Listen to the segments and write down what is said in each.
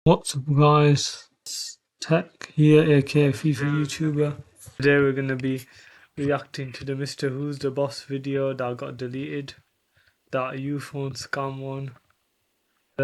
What's up guys, it's Tech here, aka FIFA YouTuber. Today we're going to be reacting to the Mr. Who's the Boss video that got deleted, that uPhone scam one.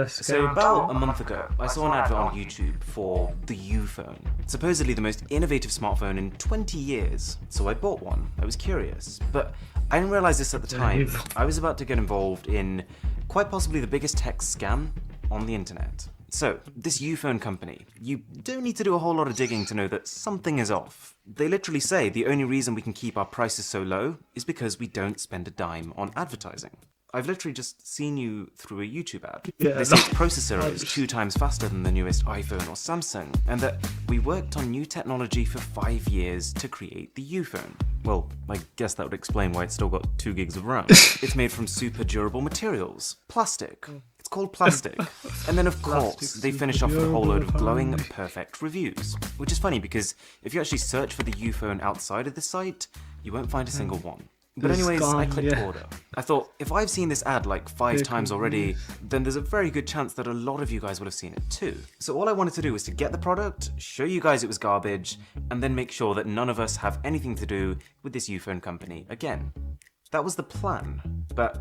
So about a month ago, I saw an advert on YouTube for the uPhone, supposedly the most innovative smartphone in 20 years. So I bought one. I was curious, but I didn't realize this at the time. I was about to get involved in quite possibly the biggest tech scam on the internet. So, this uPhone company, you don't need to do a whole lot of digging to know that something is off. They literally say the only reason we can keep our prices so low is because we don't spend a dime on advertising. I've literally just seen you through a YouTube ad. They say its processor is 2 times faster than the newest iPhone or Samsung, and that we worked on new technology for 5 years to create the uPhone. Well, I guess that would explain why it's still got 2 gigs of RAM. It's made from super durable materials, plastic. It's called plastic. And then of course, they finish off with a whole load of glowing, perfect reviews. Which is funny because if you actually search for the uPhone outside of the site, you won't find a single one. But anyways, I clicked order. I thought, if I've seen this ad like 5 times already, then there's a very good chance that a lot of you guys would have seen it too. So all I wanted to do was to get the product, show you guys it was garbage, and then make sure that none of us have anything to do with this uPhone company again. That was the plan, but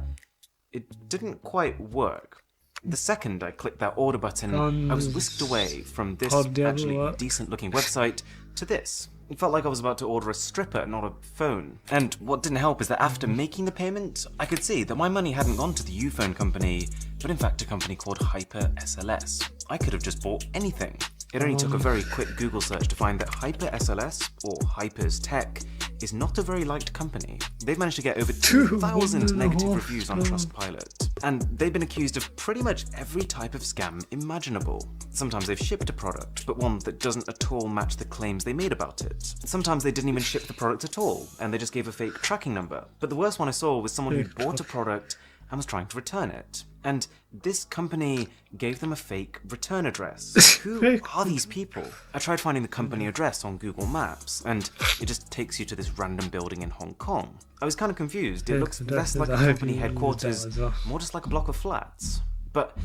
it didn't quite work. The second I clicked that order button, I was whisked away from this actually decent looking website to this. It felt like I was about to order a stripper, not a phone. And what didn't help is that after making the payment, I could see that my money hadn't gone to the uPhone company, but in fact a company called Hyper SLS. I could have just bought anything. It only took a very quick Google search to find that Hyper SLS, or Hyper's Tech, is not a very liked company. They've managed to get over 2,000 negative reviews on Trustpilot. And they've been accused of pretty much every type of scam imaginable. Sometimes they've shipped a product, but one that doesn't at all match the claims they made about it. Sometimes they didn't even ship the product at all, and they just gave a fake tracking number. But the worst one I saw was someone who bought a product and was trying to return it. And this company gave them a fake return address. Who are these people? I tried finding the company address on Google Maps, and it just takes you to this random building in Hong Kong. I was kind of confused. It looks less like a company headquarters, more just like a block of flats. But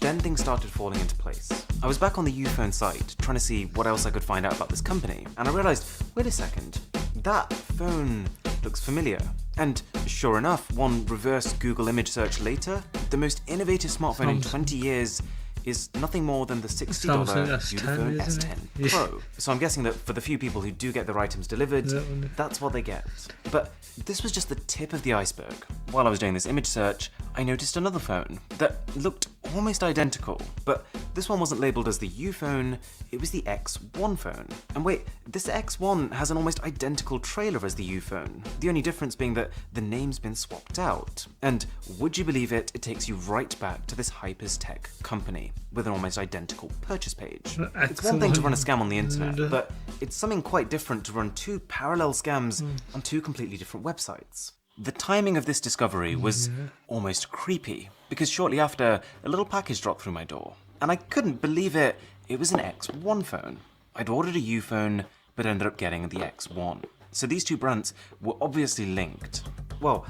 then things started falling into place. I was back on the uPhone site, trying to see what else I could find out about this company, and I realized, wait a second, that phone looks familiar. And sure enough, one reverse Google image search later, the most innovative smartphone in 20 years is nothing more than the $60 uPhone S10 Pro. So I'm guessing that for the few people who do get their items delivered, that's what they get. But this was just the tip of the iceberg. While I was doing this image search, I noticed another phone that looked almost identical, but this one wasn't labeled as the uPhone, it was the xOnePhone. And wait, this X1 has an almost identical trailer as the uPhone, the only difference being that the name's been swapped out. And would you believe it, it takes you right back to this Hyper's Tech company with an almost identical purchase page. It's one thing to run a scam on the internet, but it's something quite different to run 2 parallel scams on 2 completely different websites. The timing of this discovery was almost creepy, because shortly after, a little package dropped through my door, and I couldn't believe it. It was an X1 I'd ordered a uPhone, but ended up getting the X1. So these 2 brands were obviously linked. Well,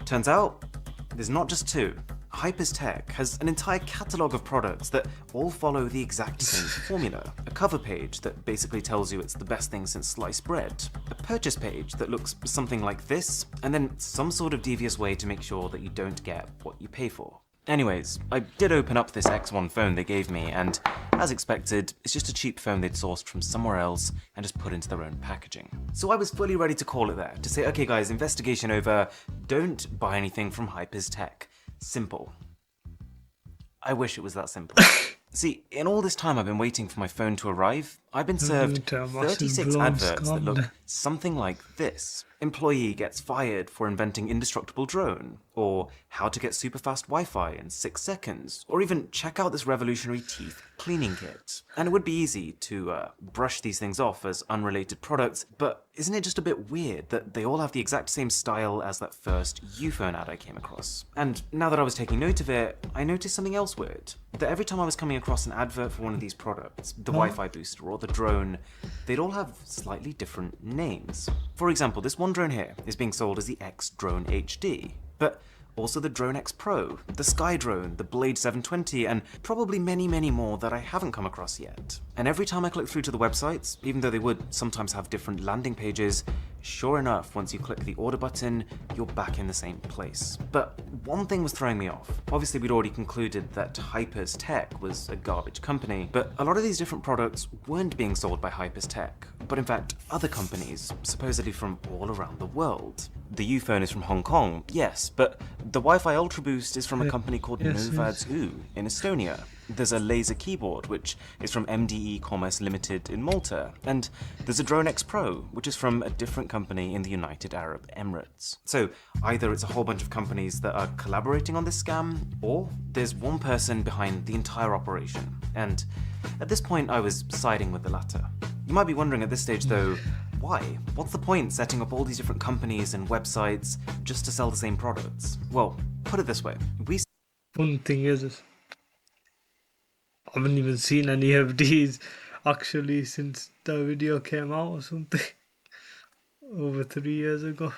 turns out, there's not just 2. Hyper's Tech has an entire catalogue of products that all follow the exact same formula. A cover page that basically tells you it's the best thing since sliced bread. A purchase page that looks something like this, and then some sort of devious way to make sure that you don't get what you pay for. Anyways, I did open up this X1 phone they gave me, and as expected, it's just a cheap phone they'd sourced from somewhere else and just put into their own packaging. So I was fully ready to call it there, to say, okay guys, investigation over, don't buy anything from Hyper's Tech. Simple. I wish it was that simple. See, in all this time I've been waiting for my phone to arrive, I've been served 36 adverts that look something like this. Employee gets fired for inventing indestructible drone, or how to get super fast Wi-Fi in 6 seconds, or even check out this revolutionary teeth cleaning kit. And it would be easy to brush these things off as unrelated products, but isn't it just a bit weird that they all have the exact same style as that first uPhone ad I came across? And now that I was taking note of it, I noticed something else weird. That every time I was coming across an advert for one of these products, the Wi-Fi booster or the drone, they'd all have slightly different names. For example, this one drone here is being sold as the X Drone HD, but also the Drone X Pro, the Sky Drone, the Blade 720, and probably many, many more that I haven't come across yet. And every time I click through to the websites, even though they would sometimes have different landing pages, sure enough, once you click the order button, you're back in the same place. But one thing was throwing me off. Obviously, we'd already concluded that Hypers Tech was a garbage company, but a lot of these different products weren't being sold by Hypers Tech, but in fact, other companies, supposedly from all around the world. The uPhone is from Hong Kong, yes, but the Wi-Fi Ultra Boost is from a company called Mrwhosetheboss in Estonia. There's a laser keyboard, which is from MDE Commerce Limited in Malta, and there's a Drone X Pro, which is from a different company in the United Arab Emirates. So either it's a whole bunch of companies that are collaborating on this scam, or there's one person behind the entire operation. And at this point, I was siding with the latter. You might be wondering at this stage, though, why? What's the point setting up all these different companies and websites just to sell the same products? Well, put it this way, One thing is, I haven't even seen any of these actually since the video came out or something over 3 years ago.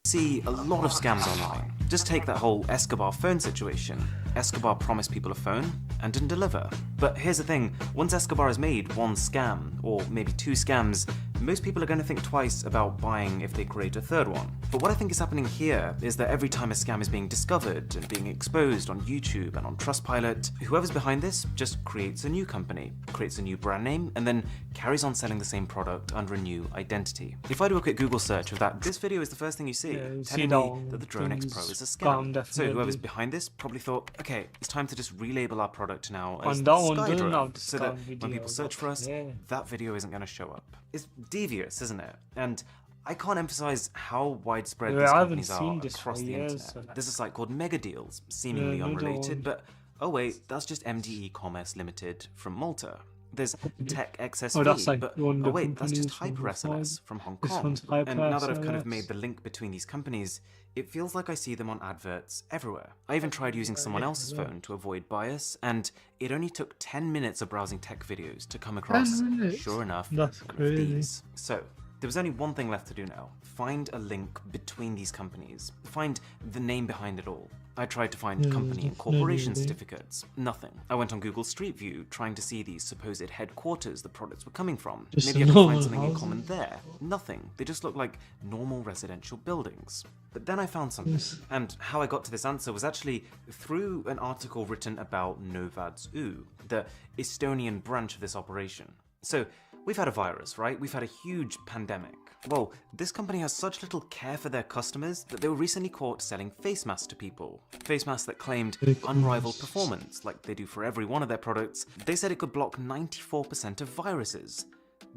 see a lot of scams online. Just take that whole Escobar phone situation. Escobar promised people a phone and didn't deliver. But here's the thing, once Escobar has made one scam, or maybe two scams, most people are going to think twice about buying if they create a third one. But what I think is happening here is that every time a scam is being discovered and being exposed on YouTube and on Trustpilot, whoever's behind this just creates a new company, creates a new brand name, and then carries on selling the same product under a new identity. If I do a quick Google search of that, this video is the first thing you see, telling me that the Drone X Pro is a scam. So whoever's behind this probably thought, okay, it's time to just relabel our product now as Sky Drone, so that when people search for us, that video isn't going to show up. It's devious, isn't it? And I can't emphasize how widespread these companies are across the internet. There's a site called Mega Deals, seemingly unrelated, but oh wait, that's just MDE Commerce Limited from Malta. There's Tech XSV, but oh wait, that's just Hyper SMS from Hong Kong. And now that I've kind of made the link between these companies, it feels like I see them on adverts everywhere. I even tried using someone else's phone to avoid bias, and it only took 10 minutes of browsing tech videos to come across, sure enough, these. So, there was only one thing left to do now. Find a link between these companies. Find the name behind it all. I tried to find company and corporation certificates. Nothing. I went on Google Street View trying to see these supposed headquarters the products were coming from. Maybe I could find something in common there. Nothing. They just looked like normal residential buildings. But then I found something. And how I got to this answer was actually through an article written about Novads.uu, the Estonian branch of this operation. So, we've had a virus, right? We've had a huge pandemic. Well, this company has such little care for their customers that they were recently caught selling face masks to people. Face masks that claimed unrivaled performance, like they do for every one of their products. They said it could block 94% of viruses,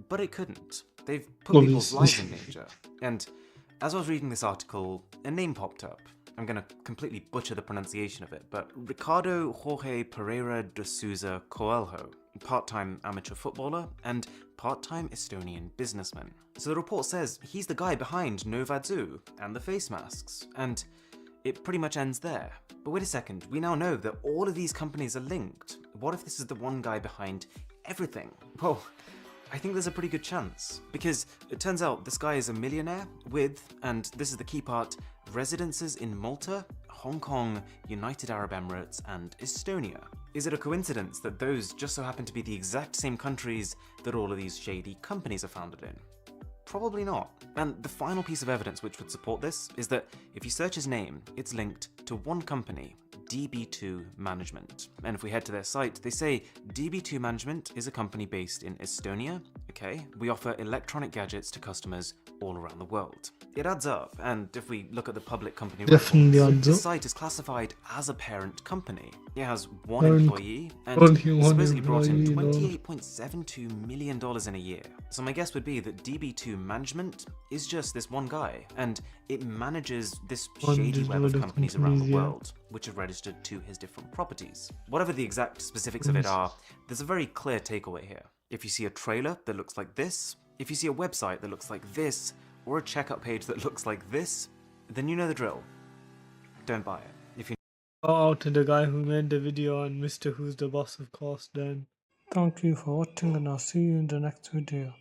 but it couldn't. They've put people's lives in danger. And as I was reading this article, a name popped up. I'm going to completely butcher the pronunciation of it, but Ricardo Jorge Pereira de Souza Coelho, part-time amateur footballer and part-time Estonian businessman. So the report says he's the guy behind Novads.uu and the face masks, and it pretty much ends there. But wait a second, we now know that all of these companies are linked. What if this is the one guy behind everything? Well, I think there's a pretty good chance, because it turns out this guy is a millionaire with, and this is the key part, residences in Malta, Hong Kong, United Arab Emirates, and Estonia. Is it a coincidence that those just so happen to be the exact same countries that all of these shady companies are founded in? Probably not. And the final piece of evidence which would support this is that if you search his name, it's linked to one company, DB2 Management. And if we head to their site, they say DB2 Management is a company based in Estonia. Okay, we offer electronic gadgets to customers all around the world. It adds up, and if we look at the public company records, this site is classified as a parent company. It has one employee and supposedly brought in $28.72 million in a year. So my guess would be that DB2 Management is just this one guy, and it manages this shady web of companies around the world, which are registered to his different properties. Whatever the exact specifics of it are, there's a very clear takeaway here. If you see a trailer that looks like this, if you see a website that looks like this, or a checkout page that looks like this, then you know the drill. Don't buy it. If you Shout out to the guy who made the video and Mr. Who's the Boss, of course, then. Thank you for watching, and I'll see you in the next video.